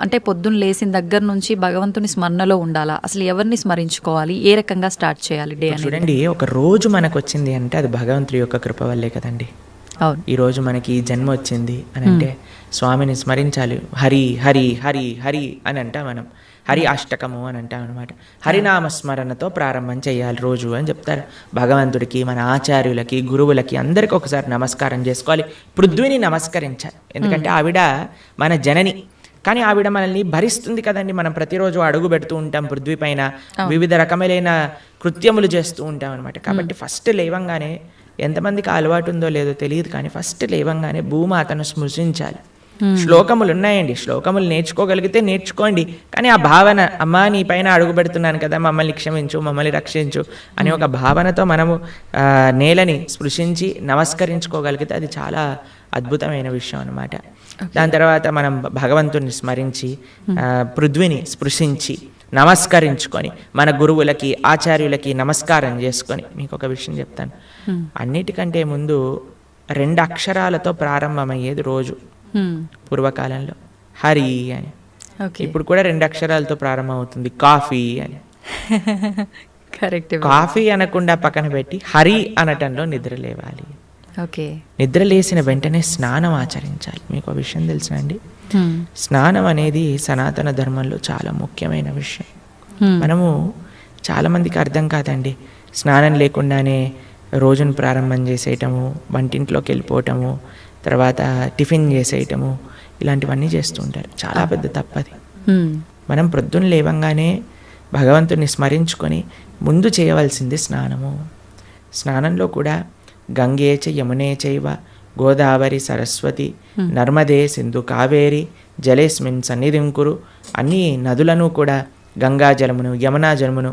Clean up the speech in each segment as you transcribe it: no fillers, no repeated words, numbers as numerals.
అంటే పొద్దున్న లేచిన దగ్గర నుంచి భగవంతుని స్మరణలో ఉండాలా? అసలు ఎవరిని స్మరించుకోవాలి? ఏ రకంగా స్టార్ట్ చేయాలి డే అనేది? చూడండి, ఒక రోజు మనకు వచ్చింది అంటే అది భగవంతుడి యొక్క కృప వల్లే కదండి. అవును. ఈరోజు మనకి ఈ జన్మ వచ్చింది అని అంటే స్వామిని స్మరించాలి. హరి హరి హరి హరి అని అంటాం మనం. హరి అష్టకము అని అంటాం అనమాట. హరినామస్మరణతో ప్రారంభం చేయాలి రోజు అని చెప్తారు. భగవంతుడికి, మన ఆచార్యులకి, గురువులకి అందరికీ ఒకసారి నమస్కారం చేసుకోవాలి. పృథ్వీని నమస్కరించాలి, ఎందుకంటే ఆవిడ మన జనని. కానీ ఆవిడ మనల్ని భరిస్తుంది కదండి. మనం ప్రతిరోజు అడుగు పెడుతూ ఉంటాం పృథ్వీ పైన, వివిధ రకములైన కృత్యములు చేస్తూ ఉంటాం అనమాట. కాబట్టి ఫస్ట్ లేవంగానే, ఎంతమందికి అలవాటు ఉందో లేదో తెలియదు కానీ ఫస్ట్ లేవంగానే భూమాతను స్మృశించాలి. శ్లోకములు ఉన్నాయండి, శ్లోకములు నేర్చుకోగలిగితే నేర్చుకోండి. కానీ ఆ భావన, అమ్మా నీ పైన అడుగు పెడుతున్నాను కదా, మమ్మల్ని క్షమించు, మమ్మల్ని రక్షించు అనే ఒక భావనతో మనము నేలని స్పృశించి నమస్కరించుకోగలిగితే అది చాలా అద్భుతమైన విషయం అనమాట. దాని తర్వాత మనం భగవంతుని స్మరించి పృథ్వీని స్పృశించి నమస్కరించుకొని మన గురువులకి, ఆచార్యులకి నమస్కారం చేసుకొని, మీకు ఒక విషయం చెప్తాను. అన్నిటికంటే ముందు 2 అక్షరాలతో ప్రారంభమయ్యేది రోజు పూర్వకాలంలో, హరి అని. ఇప్పుడు కూడా 2 అక్షరాలతో ప్రారంభం అవుతుంది, కాఫీ అని. కరెక్ట్. కాఫీ అనకుండా పక్కన పెట్టి హరి అనటంలో నిద్ర లేవాలి. ఓకే. నిద్ర లేచిన వెంటనే స్నానం ఆచరించాలి. మీకు ఒక విషయం తెలుసునండి, స్నానం అనేది సనాతన ధర్మంలో చాలా ముఖ్యమైన విషయం. మనము చాలామందికి అర్థం కాదండి, స్నానం లేకుండానే రోజును ప్రారంభం చేసేయటము, వంటింట్లోకి వెళ్ళిపోవటము, తర్వాత టిఫిన్ చేసేయటము, ఇలాంటివన్నీ చేస్తూ ఉంటారు. చాలా పెద్ద తప్పది. మనం ప్రొద్దున లేవంగానే భగవంతుని స్మరించుకొని ముందు చేయవలసింది స్నానము. స్నానంలో కూడా గంగే చ యమునే చైవ గోదావరి సరస్వతి నర్మదే సింధు కావేరి జలేస్మిన్ సన్నిధిం కురు, అన్ని నదులను కూడా గంగా జలమును, యమునా జలమును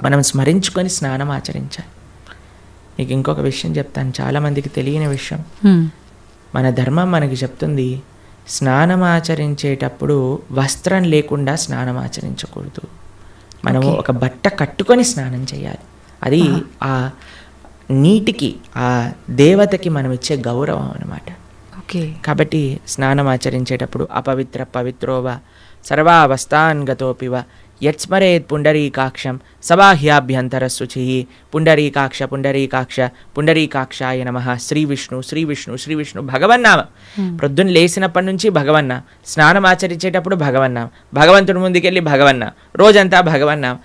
మనం స్మరించుకొని స్నానం ఆచరించాలి. మీకు ఇంకొక విషయం చెప్తాను, చాలామందికి తెలియని విషయం. మన ధర్మం మనకి చెప్తుంది, స్నానం ఆచరించేటప్పుడు వస్త్రం లేకుండా స్నానం ఆచరించకూడదు. మనము ఒక బట్ట కట్టుకొని స్నానం చేయాలి. అది ఆ నీటికి, ఆ దేవతకి మనం ఇచ్చే గౌరవం అన్నమాట. కాబట్టి స్నానం ఆచరించేటప్పుడు అపవిత్ర పవిత్రోవ సర్వావస్థాన్ గతోపివ యత్స్మరేత్ పుండరీకాక్షం సబాహ్యాభ్యంతర శుచి. పుండరీకాక్ష పుండరీకాక్ష పుండరీకాక్షాయ నమః. శ్రీ విష్ణు శ్రీ విష్ణు శ్రీ విష్ణు భగవన్నామ. ప్రొద్దున లేచినప్పటి నుంచి భగవన్న, స్నానం ఆచరించేటప్పుడు భగవన్నాం, భగవంతుడి ముందుకెళ్ళి భగవన్న, రోజంతా భగవన్నాం.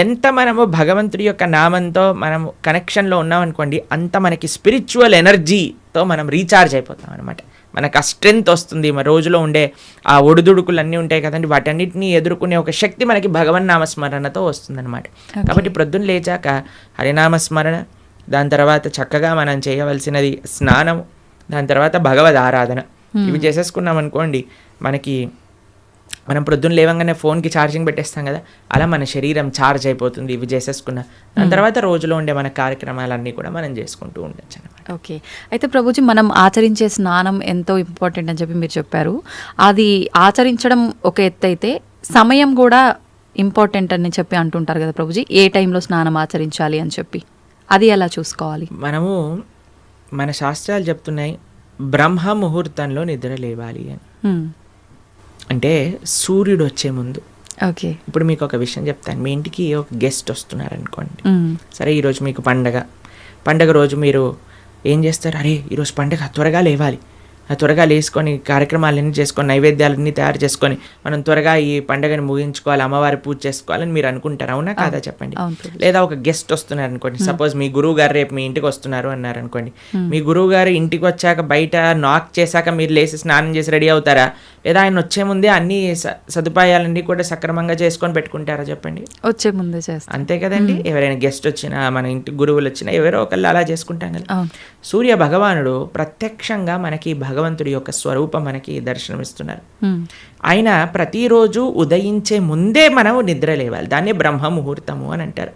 ఎంత మనము భగవంతుడి యొక్క నామంతో మనము కనెక్షన్లో ఉన్నామనుకోండి, అంత మనకి స్పిరిచువల్ ఎనర్జీతో మనం రీఛార్జ్ అయిపోతాం అనమాట. మనకు ఆ స్ట్రెంగ్త్ వస్తుంది. మన రోజులో ఉండే ఆ ఒడిదుడుకులు అన్నీ ఉంటాయి కదండి, వాటన్నిటిని ఎదుర్కొనే ఒక శక్తి మనకి భగవన్నామస్మరణతో వస్తుందన్నమాట. కాబట్టి ప్రొద్దున లేచాక హరినామస్మరణ, దాని తర్వాత చక్కగా మనం చేయవలసినది స్నానం, దాని తర్వాత భగవద్ ఆరాధన. ఇవి చేసేసుకున్నాం అనుకోండి, మనం ప్రొద్దున లేవంగానే ఫోన్కి ఛార్జింగ్ పెట్టేస్తాం కదా, అలా మన శరీరం ఛార్జ్ అయిపోతుంది ఇవి చేసేసుకున్న. దాని తర్వాత రోజులో ఉండే మన కార్యక్రమాలన్నీ కూడా మనం చేసుకుంటూ ఉండొచ్చు అనమాట. ఓకే. అయితే ప్రభుజీ, మనం ఆచరించే స్నానం ఎంతో ఇంపార్టెంట్ అని చెప్పి మీరు చెప్పారు. అది ఆచరించడం ఒక ఎత్తు అయితే సమయం కూడా ఇంపార్టెంట్ అని చెప్పి అంటుంటారు కదా ప్రభుజీ, ఏ టైంలో స్నానం ఆచరించాలి అని చెప్పి, అది ఎలా చూసుకోవాలి? మనము, మన శాస్త్రాలు చెప్తున్నాయి బ్రహ్మ ముహూర్తంలో నిద్ర లేవాలి అని. అంటే సూర్యుడు వచ్చే ముందు. ఓకే. ఇప్పుడు మీకు ఒక విషయం చెప్తాను. మీ ఇంటికి ఒక గెస్ట్ వస్తున్నారు అనుకోండి, సరే ఈరోజు మీకు పండగ రోజు మీరు ఏం చేస్తారు, అరే ఈరోజు పండగ త్వరగా లేవాలి, త్వరగా లేసుకొని కార్యక్రమాలన్నీ చేసుకొని నైవేద్యాలన్నీ తయారు చేసుకొని మనం త్వరగా ఈ పండుగని ముగించుకోవాలి, అమ్మవారి పూజ చేసుకోవాలని మీరు అనుకుంటారు, అవునా కాదా చెప్పండి. లేదా ఒక గెస్ట్ వస్తున్నారు అనుకోండి, సపోజ్ మీ గురువు గారు రేపు మీ ఇంటికి వస్తున్నారు అన్నారు అనుకోండి. మీ గురువు గారు ఇంటికి వచ్చాక బయట నాక్ చేశాక మీరు లేచి స్నానం చేసి రెడీ అవుతారా, లేదా ఆయన వచ్చే ముందే అన్ని సదుపాయాలన్నీ కూడా సక్రమంగా చేసుకొని పెట్టుకుంటారా చెప్పండి? వచ్చే ముందే చేస్తాం, అంతే కదండి. ఎవరైనా గెస్ట్ వచ్చినా, మన ఇంటి గురువులు వచ్చినా ఎవరో ఒకళ్ళు అలా చేసుకుంటాం కదా. సూర్య భగవానుడు ప్రత్యక్షంగా మనకి భగవంతుడి యొక్క స్వరూపం మనకి దర్శనమిస్తున్నారు. ఆయన ప్రతిరోజు ఉదయించే ముందే మనం నిద్ర లేవాలి, దాన్ని బ్రహ్మ ముహూర్తము అని అంటారు.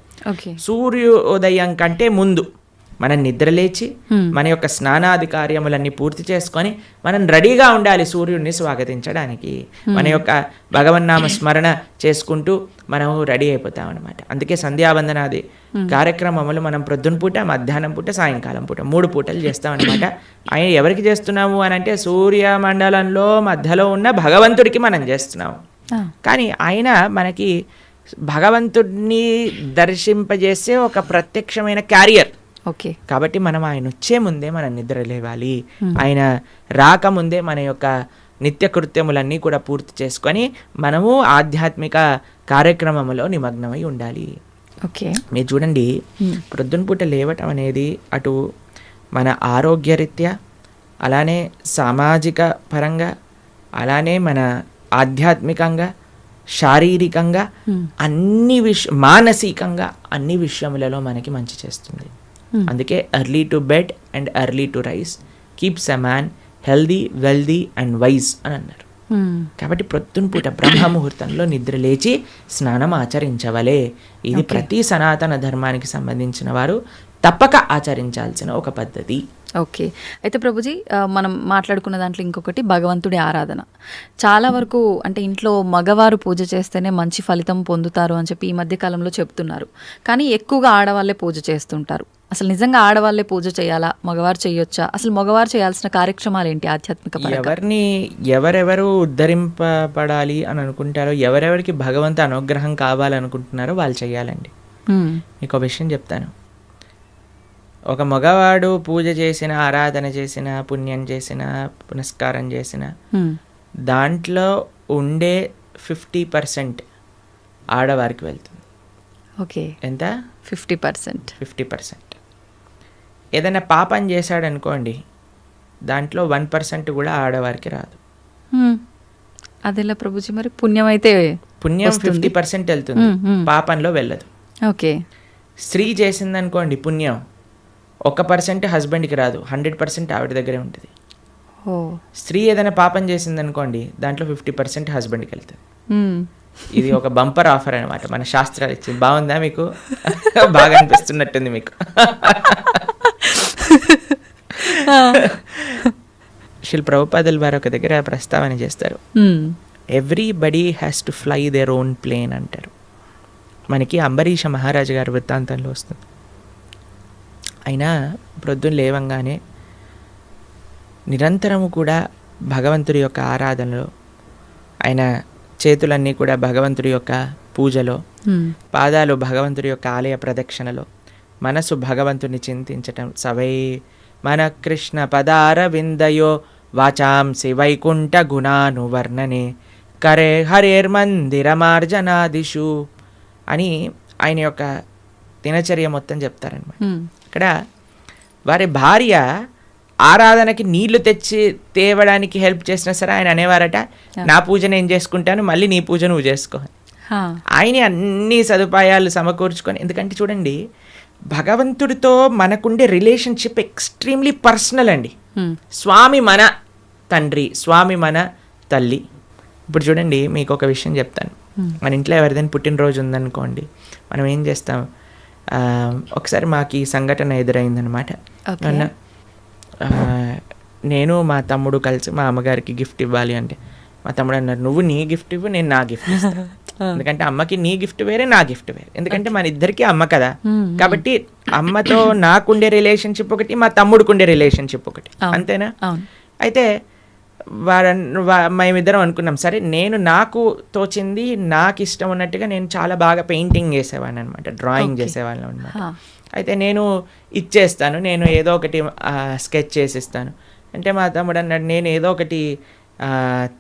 సూర్యోదయం కంటే ముందు మనం నిద్రలేచి మన యొక్క స్నానాది కార్యములన్నీ పూర్తి చేసుకొని మనం రెడీగా ఉండాలి సూర్యుడిని స్వాగతించడానికి. మన యొక్క భగవన్నామ స్మరణ చేసుకుంటూ మనం రెడీ అయిపోతాం అనమాట. అందుకే సంధ్యావందనాది కార్యక్రమములు మనం ప్రొద్దున పూట, మధ్యాహ్నం పూట, సాయంకాలం పూట 3 పూటలు చేస్తాం అనమాట. ఆయన ఎవరికి చేస్తున్నాము అని అంటే సూర్యమండలంలో మధ్యలో ఉన్న భగవంతుడికి మనం చేస్తున్నాము. కానీ ఆయన మనకి భగవంతుడిని దర్శింపజేసే ఒక ప్రత్యక్షమైన క్యారియర్. ఓకే, కాబట్టి మనం ఆయన వచ్చే ముందే మనం నిద్ర లేవాలి. ఆయన రాకముందే మన యొక్క నిత్య కృత్యములన్నీ కూడా పూర్తి చేసుకొని మనము ఆధ్యాత్మిక కార్యక్రమంలో నిమగ్నమై ఉండాలి. ఓకే, మీరు చూడండి, ప్రొద్దున పూట లేవటం అనేది అటు మన ఆరోగ్యరీత్యా, అలానే సామాజిక పరంగా, అలానే మన ఆధ్యాత్మికంగా, శారీరకంగా, అన్ని మానసికంగా అన్ని విషయములలో మనకి మంచి చేస్తుంది. అందుకే early to bed and early to rice keeps a man healthy, wealthy and wise అని అన్నారు. కాబట్టి ప్రొద్దున పూట బ్రహ్మముహూర్తంలో నిద్ర లేచి స్నానం ఆచరించవలే. ఇది ప్రతి సనాతన ధర్మానికి సంబంధించిన వారు తప్పక ఆచరించాల్సిన ఒక పద్ధతి. ఓకే, అయితే ప్రభుజీ మనం మాట్లాడుకున్న దాంట్లో ఇంకొకటి భగవంతుడి ఆరాధన. చాలా వరకు అంటే ఇంట్లో మగవారు పూజ చేస్తేనే మంచి ఫలితం పొందుతారు అని చెప్పి ఈ మధ్య కాలంలో చెప్తున్నారు. కానీ ఎక్కువగా ఆడవాళ్ళే పూజ చేస్తుంటారు. అసలు నిజంగా ఆడవాళ్ళే పూజ చేయాలా, మగవారు చేయొచ్చా? అసలు మగవారు చేయాల్సిన కార్యక్రమాలు ఏంటి ఆధ్యాత్మిక పరంగా? ఎవరిని ఎవరెవరు ఉద్ధరింపబడాలి అని అనుకుంటారో, ఎవరెవరికి భగవంతు అనుగ్రహం కావాలనుకుంటున్నారో వాళ్ళు చేయాలండి. మీకు ఒక విషయం చెప్తాను. ఒక మగవాడు పూజ చేసిన, ఆరాధన చేసిన, పుణ్యం చేసిన, పునస్కారం చేసిన దాంట్లో ఉండే 50% ఆడవారికి వెళ్తుంది. ఓకే, ఎంత? 50%. 50%. ఏదైనా పాపం చేశాడు అనుకోండి, దాంట్లో 1% కూడా ఆడవారికి రాదు. అదెలా ప్రభుజీ? మరి పుణ్యం అయితే పుణ్యం 50% వెళ్తుంది, పాపంలో వెళ్ళదు. ఓకే, స్త్రీ చేసిందనుకోండి పుణ్యం 1% హస్బెండ్కి రాదు, 100% ఆవిడ దగ్గరే ఉంటుంది. స్త్రీ ఏదైనా పాపం చేసిందనుకోండి, దాంట్లో 50% హస్బెండ్కి వెళ్తుంది. ఇది ఒక బంపర్ ఆఫర్ అనమాట, మన శాస్త్రాలు ఇచ్చింది. బాగుందా మీకు? బాగా అనిపిస్తున్నట్టుంది మీకు. శ్రీ ప్రభుపాదుల వారు ఒక దగ్గర ప్రస్తావన చేస్తారు, everybody has to fly their own plane అంటారు. మనకి అంబరీష మహారాజు గారి వృత్తాంతంలో వస్తుంది. అయినా ప్రొద్దున లేవంగానే నిరంతరము కూడా భగవంతుడి యొక్క ఆరాధనలో, ఆయన చేతులన్నీ కూడా భగవంతుడి యొక్క పూజలో, పాదాలు భగవంతుడి యొక్క ఆలయ ప్రదక్షిణలో, మనసు భగవంతుని చింతించటం. సవై మన కృష్ణ పదార విందయో వాచాంసి వైకుంఠ గుణానువర్ణనే కరే హరేర్మందిరమార్జనాదిషు అని ఆయన యొక్క దినచర్య మొత్తం చెప్తారనమాట. ఇక్కడ వారి భార్య ఆరాధనకి నీళ్లు తెచ్చి తేవడానికి హెల్ప్ చేసినా సరే ఆయన అనేవారట, నా పూజ నేను చేసుకుంటాను, మళ్ళీ నీ పూజ నువ్వు చేసుకో. ఆయన అన్ని సదుపాయాలు సమకూర్చుకొని, ఎందుకంటే చూడండి భగవంతుడితో మనకుండే రిలేషన్షిప్ ఎక్స్ట్రీమ్లీ పర్సనల్ అండి. స్వామి మన తండ్రి, స్వామి మన తల్లి. ఇప్పుడు చూడండి మీకు ఒక విషయం చెప్తాను. మన ఇంట్లో ఎవరిదైనా పుట్టినరోజు ఉందనుకోండి, మనం ఏం చేస్తాం? ఒకసారి మాకు ఈ సంఘటన ఎదురైందనమాట. నేను మా తమ్ముడు కలిసి మా అమ్మగారికి గిఫ్ట్ ఇవ్వాలి అంటే, మా తమ్ముడు అన్నారు, నువ్వు నీ గిఫ్ట్ ఇవ్వు, నేను నా గిఫ్ట్ ఇస్తాను. ఎందుకంటే అమ్మకి నీ గిఫ్ట్ వేరే, నా గిఫ్ట్ వేరే. ఎందుకంటే మన ఇద్దరికి అమ్మ కదా, కాబట్టి అమ్మతో నాకుండే రిలేషన్షిప్ ఒకటి, మా తమ్ముడికి ఉండే రిలేషన్షిప్ ఒకటి, అంతేనా? అయితే మేమిద్దరం అనుకున్నాం, సరే నేను నాకు తోచింది, నాకు ఇష్టం ఉన్నట్టుగా నేను చాలా బాగా పెయింటింగ్ చేసేవాడిని అనమాట, డ్రాయింగ్ చేసేవాళ్ళం అనమాట. అయితే నేను ఇచ్చేస్తాను, నేను ఏదో ఒకటి స్కెచ్ చేసిస్తాను అంటే, మా తమ్ముడు అన్నాడు, నేను ఏదో ఒకటి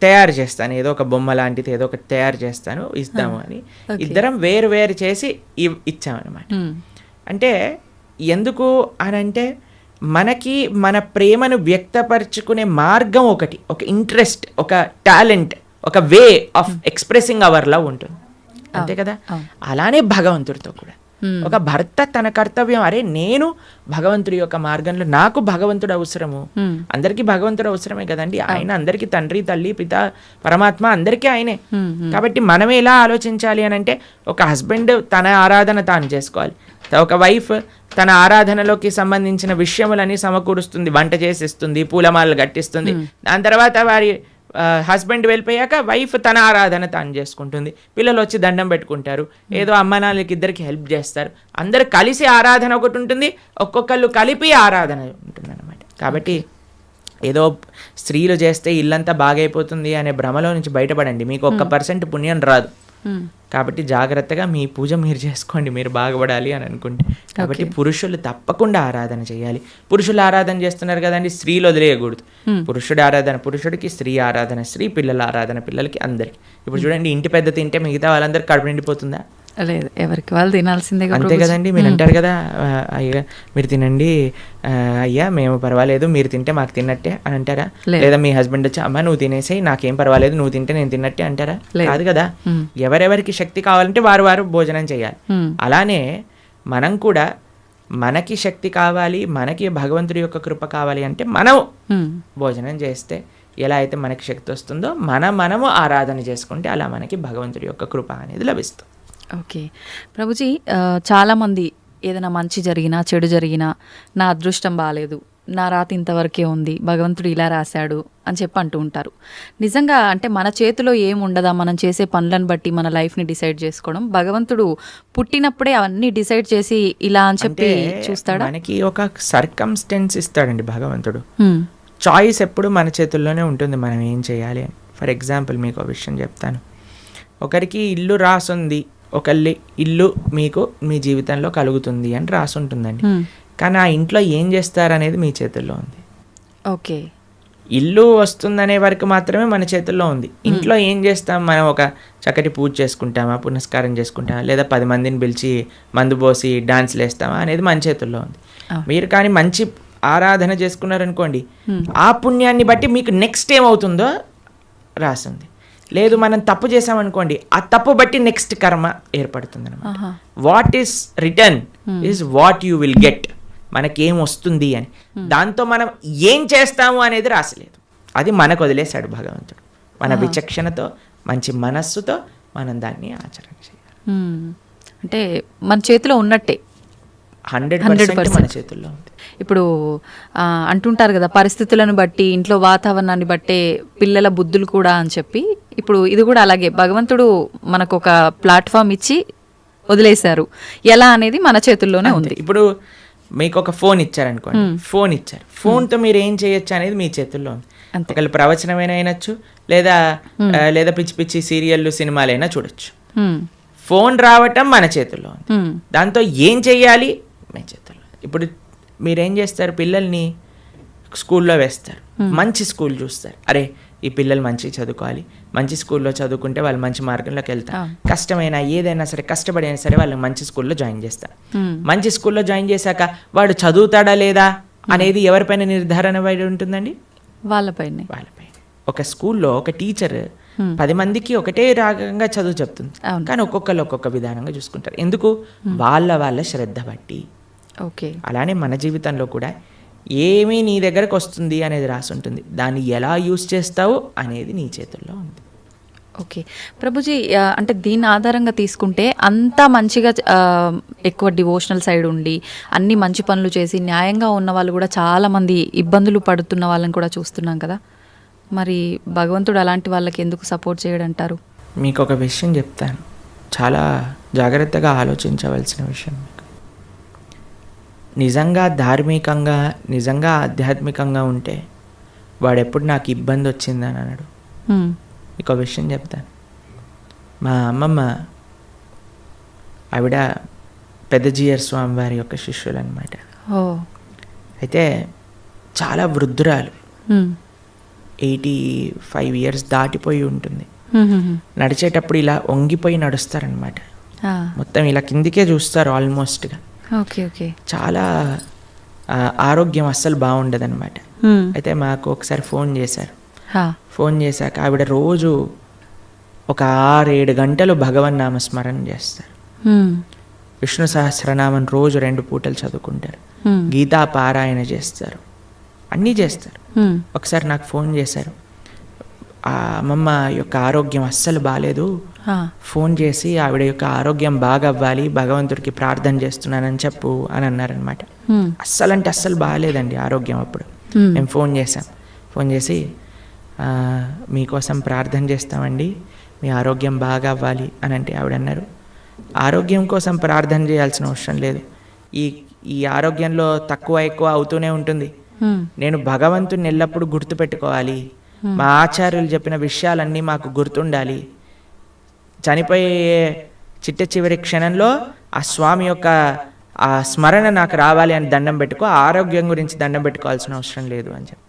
తయారు చేస్తాను, ఏదో ఒక బొమ్మ లాంటిది ఏదో ఒకటి తయారు చేస్తాను, ఇస్తాము అని ఇద్దరం వేరు వేరు చేసి ఇచ్చామన్నమాట. అంటే ఎందుకు అని అంటే, మనకి మన ప్రేమను వ్యక్తపరచుకునే మార్గం ఒకటి, ఒక ఇంట్రెస్ట్, ఒక టాలెంట్, ఒక way of expressing hour love ఉంటుంది, అంతే కదా? అలానే భగవంతుడితో కూడా ఒక భర్త తన కర్తవ్యం, అరే నేను భగవంతుడి యొక్క మార్గంలో, నాకు భగవంతుడు అవసరము, అందరికీ భగవంతుడు అవసరమే కదండి. ఆయన అందరికీ తండ్రి, తల్లి, పిత, పరమాత్మ అందరికీ ఆయనే. కాబట్టి మనం ఎలా ఆలోచించాలి అని అంటే, ఒక హస్బెండ్ తన ఆరాధన తాను చేసుకోవాలి, ఒక వైఫ్ తన ఆరాధనలోకి సంబంధించిన విషయములని సమకూరుస్తుంది, వంట చేసిస్తుంది, పూలమాలలు కట్టిస్తుంది. దాని తర్వాత వారి హస్బెండ్ వెళ్ళిపోయాక వైఫ్ తన ఆరాధన తాను చేసుకుంటుంది. పిల్లలు వచ్చి దండం పెట్టుకుంటారు, ఏదో అమ్మ నాన్నలకి ఇద్దరికి హెల్ప్ చేస్తారు. అందరు కలిసి ఆరాధన ఒకటి ఉంటుంది, ఒక్కొక్కళ్ళు కలిపి ఆరాధన ఉంటుంది అన్నమాట. కాబట్టి ఏదో స్త్రీలు చేస్తే ఇల్లంతా బాగైపోతుంది అనే భ్రమలో నుంచి బయటపడండి. మీకు 1% పుణ్యం రాదు. కాబట్టి జాగ్రత్తగా మీ పూజ మీరు చేసుకోండి, మీరు బాగుపడాలి అని అనుకుంటే. కాబట్టి పురుషులు తప్పకుండా ఆరాధన చేయాలి. పురుషులు ఆరాధన చేస్తున్నారు కదండి, స్త్రీలు వదిలేయకూడదు. పురుషుడి ఆరాధన పురుషుడికి, స్త్రీ ఆరాధన స్త్రీ, పిల్లల ఆరాధన పిల్లలకి, అందరికి. ఇప్పుడు చూడండి, ఇంటి పెద్ద తింటే మిగతా వాళ్ళందరికీ కడుపు నిండిపోతుందా? లేదు, ఎవరికి వాళ్ళు తినాల్సిందే. అంతే కదండి. మీరు అంటారు కదా, అయ్యా మీరు తినండి, అయ్యా మేము పర్వాలేదు, మీరు తింటే మాకు తిన్నట్టే అని అంటారా? లేదా మీ హస్బెండ్ వచ్చి అమ్మ నువ్వు తినేసేయి, నాకేం పర్వాలేదు, నువ్వు తింటే నేను తిన్నట్టే అంటారా? కాదు కదా. ఎవరెవరికి శక్తి కావాలంటే వారు వారు భోజనం చేయాలి. అలానే మనం కూడా మనకి శక్తి కావాలి, మనకి భగవంతుడి యొక్క కృప కావాలి అంటే మనం భోజనం చేస్తే ఎలా అయితే మనకి శక్తి వస్తుందో మనము ఆరాధన చేసుకుంటే అలా మనకి భగవంతుడి యొక్క కృప అనేది లభిస్తుంది. ఓకే ప్రభుజీ, చాలామంది ఏదైనా మంచి జరిగినా చెడు జరిగినా నా అదృష్టం బాగాలేదు, నా రాత ఇంతవరకే ఉంది, భగవంతుడు ఇలా రాశాడు అని చెప్పి అంటూ ఉంటారు. నిజంగా అంటే మన చేతిలో ఏముండదా మనం చేసే పనులను బట్టి మన లైఫ్ని డిసైడ్ చేసుకోవడం? భగవంతుడు పుట్టినప్పుడే అవన్నీ డిసైడ్ చేసి ఇలా అని చెప్పి చూస్తాడా? మనకి ఒక సర్కమ్స్టెన్స్ ఇస్తాడండి భగవంతుడు. చాయిస్ ఎప్పుడు మన చేతుల్లోనే ఉంటుంది, మనం ఏం చేయాలి అని. ఫర్ ఎగ్జాంపుల్ మీకు ఒక విషయం చెప్తాను. ఒకరికి ఇల్లు రాసుంది, ఒకళ్ళి ఇల్లు మీకు మీ జీవితంలో కలుగుతుంది అని రాసుంటుందండి. కానీ ఆ ఇంట్లో ఏం చేస్తారనేది మీ చేతుల్లో ఉంది. ఓకే, ఇల్లు వస్తుందనే వరకు మాత్రమే మన చేతుల్లో ఉంది. ఇంట్లో ఏం చేస్తాం, మనం ఒక చక్కటి పూజ చేసుకుంటామా, పునస్కారం చేసుకుంటామా, లేదా 10 మందిని పిలిచి మందు పోసి డాన్స్లు వేస్తామా అనేది మన చేతుల్లో ఉంది. మీరు కానీ మంచి ఆరాధన చేసుకున్నారనుకోండి, ఆ పుణ్యాన్ని బట్టి మీకు నెక్స్ట్ ఏమవుతుందో రాసింది. లేదు మనం తప్పు చేసామనుకోండి, ఆ తప్పు బట్టి నెక్స్ట్ కర్మ ఏర్పడుతుంది అనమాట. What is return is what you will get. మనకేం వస్తుంది అని, దాంతో మనం ఏం చేస్తాము అనేది రాసలేదు. అది మనకు వదిలేశాడు భగవంతుడు. మన విచక్షణతో, మంచి మనస్సుతో మనం దాన్ని ఆచరణ చేయాలి. అంటే మన చేతిలో ఉన్నట్టే 100% మన చేతుల్లో ఉంది. ఇప్పుడు అంటుంటారు కదా, పరిస్థితులను బట్టి, ఇంట్లో వాతావరణాన్ని బట్టే పిల్లల బుద్ధులు కూడా అని చెప్పి. ఇప్పుడు ఇది కూడా అలాగే భగవంతుడు మనకు ఒక ప్లాట్ఫామ్ ఇచ్చి వదిలేశారు, ఎలా అనేది మన చేతుల్లోనే ఉంది. ఇప్పుడు మీకు ఒక ఫోన్ ఇచ్చారనుకోండి, ఫోన్ ఇచ్చారు, ఫోన్తో మీరు ఏం చేయొచ్చు అనేది మీ చేతుల్లో ఉంది. ఒకళ్ళు ప్రవచనమైనా అయినచ్చు, లేదా పిచ్చి పిచ్చి సీరియళ్ళు సినిమాలైనా చూడొచ్చు. ఫోన్ రావటం మన చేతుల్లో ఉంది, దాంతో ఏం చెయ్యాలి మీ చేతుల్లో. ఇప్పుడు మీరేం చేస్తారు, పిల్లల్ని స్కూల్లో వేస్తారు, మంచి స్కూల్ చూస్తారు. అరే ఈ పిల్లలు మంచి చదువుకోవాలి, మంచి స్కూల్లో చదువుకుంటే వాళ్ళు మంచి మార్గంలోకి వెళ్తారు. కష్టమైనా ఏదైనా సరే, కష్టపడైనా సరే వాళ్ళని మంచి స్కూల్లో జాయిన్ చేస్తారు. మంచి స్కూల్లో జాయిన్ చేశాక వాడు చదువుతాడా లేదా అనేది ఎవరిపైన నిర్ధారణ పడి ఉంటుందండి? వాళ్ళపైన. ఒక స్కూల్లో ఒక టీచర్ 10 మందికి ఒకటే రాగంగా చదువు చెప్తుంది, కానీ ఒక్కొక్కరు ఒక్కొక్క విధానంగా చూసుకుంటారు. ఎందుకు? వాళ్ళ శ్రద్ధ బట్టి. ఓకే, అలానే మన జీవితంలో కూడా ఏమీ నీ దగ్గరకు వస్తుంది అనేది రాసి ఉంటుంది, దాన్ని ఎలా యూస్ చేస్తావు అనేది నీ చేతుల్లో ఉంది. ఓకే ప్రభుజీ, అంటే దీని ఆధారంగా తీసుకుంటే అంతా మంచిగా ఎక్కువ డివోషనల్ సైడ్ ఉండి అన్ని మంచి పనులు చేసి న్యాయంగా ఉన్న వాళ్ళు కూడా చాలామంది ఇబ్బందులు పడుతున్న వాళ్ళని కూడా చూస్తున్నాం కదా. మరి భగవంతుడు అలాంటి వాళ్ళకి ఎందుకు సపోర్ట్ చేయడంటారు? మీకు ఒక విషయం చెప్తాను, చాలా జాగ్రత్తగా ఆలోచించవలసిన విషయం. నిజంగా ధార్మికంగా, నిజంగా ఆధ్యాత్మికంగా ఉంటే వాడెప్పుడు నాకు ఇబ్బంది వచ్చిందని అన్నాడు. మీకు ఒక విషయం చెప్తాను. మా అమ్మమ్మ ఆవిడ పెద్దజీయర్ స్వామి వారి యొక్క శిష్యులు అనమాట. అయితే చాలా వృద్ధురాలు, 85 years దాటిపోయి ఉంటుంది. నడిచేటప్పుడు ఇలా వంగిపోయి నడుస్తారనమాట, మొత్తం ఇలా కిందికే చూస్తారు ఆల్మోస్ట్గా. చాలా ఆరోగ్యం అస్సలు బాగుండదన్నమాట. అయితే మాకు ఒకసారి ఫోన్ చేశారు. ఫోన్ చేశాక ఆవిడ రోజు ఒక 6-7 గంటలు భగవన్నామ స్మరణ చేస్తారు. విష్ణు సహస్రనామం రోజు 2 పూటలు చదువుకుంటారు, గీతా పారాయణ చేస్తారు, అన్నీ చేస్తారు. ఒకసారి నాకు ఫోన్ చేశారు, ఆ అమ్మమ్మ యొక్క ఆరోగ్యం అస్సలు బాగాలేదు, ఫోన్ చేసి ఆవిడ యొక్క ఆరోగ్యం బాగా అవ్వాలి, భగవంతుడికి ప్రార్థన చేస్తున్నానని చెప్పు అని అన్నారనమాట. అస్సలు అంటే అస్సలు బాగాలేదండి ఆరోగ్యం అప్పుడు. మేము ఫోన్ చేసి మీకోసం ప్రార్థన చేస్తామండి, మీ ఆరోగ్యం బాగా అవ్వాలి అని అంటే ఆవిడ అన్నారు, ఆరోగ్యం కోసం ప్రార్థన చేయాల్సిన అవసరం లేదు, ఈ ఆరోగ్యంలో తక్కువ ఎక్కువ అవుతూనే ఉంటుంది. నేను భగవంతుని ఎల్లప్పుడూ గుర్తుపెట్టుకోవాలి, మా ఆచార్యులు చెప్పిన విషయాలన్నీ మాకు గుర్తుండాలి, చనిపోయే చివరి క్షణంలో ఆ స్వామి యొక్క ఆ స్మరణ నాకు రావాలి అని దండం పెట్టుకో, ఆరోగ్యం గురించి దండం పెట్టుకోవాల్సిన అవసరం లేదు అని చెప్పి.